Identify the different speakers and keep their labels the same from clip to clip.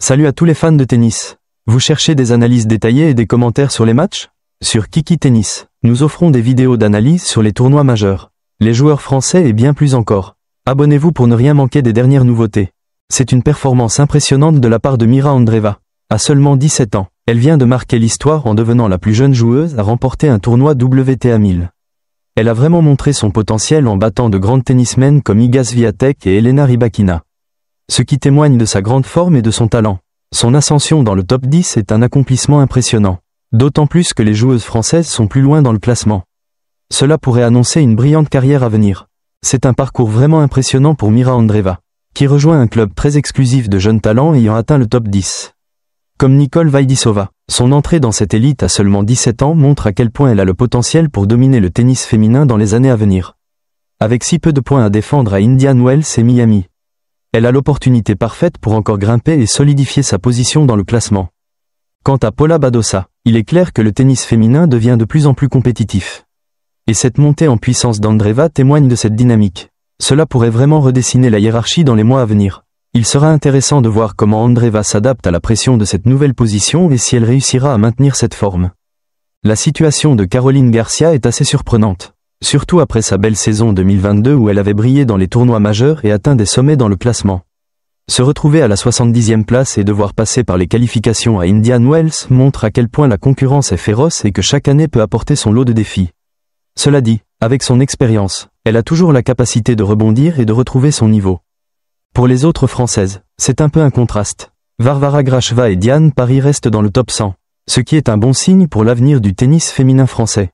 Speaker 1: Salut à tous les fans de tennis. Vous cherchez des analyses détaillées et des commentaires sur les matchs? Sur Kiki Tennis, nous offrons des vidéos d'analyse sur les tournois majeurs, les joueurs français et bien plus encore. Abonnez-vous pour ne rien manquer des dernières nouveautés. C'est une performance impressionnante de la part de Mira Andreeva. À seulement 17 ans, elle vient de marquer l'histoire en devenant la plus jeune joueuse à remporter un tournoi WTA 1000. Elle a vraiment montré son potentiel en battant de grandes tennismen comme Iga Swiatek et Elena Rybakina. Ce qui témoigne de sa grande forme et de son talent. Son ascension dans le top 10 est un accomplissement impressionnant. D'autant plus que les joueuses françaises sont plus loin dans le classement. Cela pourrait annoncer une brillante carrière à venir. C'est un parcours vraiment impressionnant pour Mira Andreeva, qui rejoint un club très exclusif de jeunes talents ayant atteint le top 10. Comme Nicole Vaidisova, son entrée dans cette élite à seulement 17 ans montre à quel point elle a le potentiel pour dominer le tennis féminin dans les années à venir. Avec si peu de points à défendre à Indian Wells et Miami, elle a l'opportunité parfaite pour encore grimper et solidifier sa position dans le classement. Quant à Paula Badosa, il est clair que le tennis féminin devient de plus en plus compétitif. Et cette montée en puissance d'Andreeva témoigne de cette dynamique. Cela pourrait vraiment redessiner la hiérarchie dans les mois à venir. Il sera intéressant de voir comment Andreeva s'adapte à la pression de cette nouvelle position et si elle réussira à maintenir cette forme. La situation de Caroline Garcia est assez surprenante. Surtout après sa belle saison 2022 où elle avait brillé dans les tournois majeurs et atteint des sommets dans le classement. Se retrouver à la 70e place et devoir passer par les qualifications à Indian Wells montre à quel point la concurrence est féroce et que chaque année peut apporter son lot de défis. Cela dit, avec son expérience, elle a toujours la capacité de rebondir et de retrouver son niveau. Pour les autres françaises, c'est un peu un contraste. Varvara Gracheva et Diane Parry restent dans le top 100, ce qui est un bon signe pour l'avenir du tennis féminin français.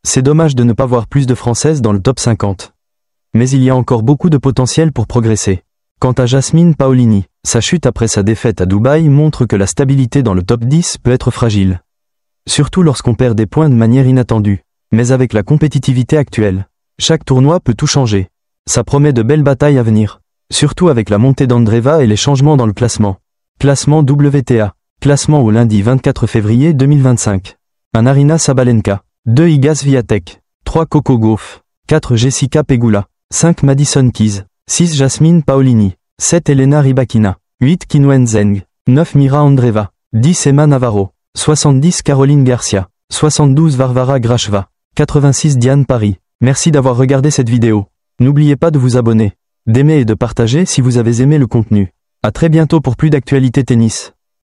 Speaker 1: C'est dommage de ne pas voir plus de Françaises dans le top 50. Mais il y a encore beaucoup de potentiel pour progresser. Quant à Jasmine Paolini, sa chute après sa défaite à Dubaï montre que la stabilité dans le top 10 peut être fragile. Surtout lorsqu'on perd des points de manière inattendue. Mais avec la compétitivité actuelle, chaque tournoi peut tout changer. Ça promet de belles batailles à venir. Surtout avec la montée d'Andreeva et les changements dans le classement. Classement WTA. Classement au lundi 24 février 2025. 1 Aryna Sabalenka. 2 Iga Swiatek, 3 Coco Gauff, 4 Jessica Pegula, 5 Madison Keys, 6 Jasmine Paolini, 7 Elena Rybakina, 8 Qinwen Zheng, 9 Mira Andreeva, 10 Emma Navarro, 70 Caroline Garcia, 72 Varvara Gracheva, 86 Diane Parry. Merci d'avoir regardé cette vidéo. N'oubliez pas de vous abonner, d'aimer et de partager si vous avez aimé le contenu. À très bientôt pour plus d'actualités tennis.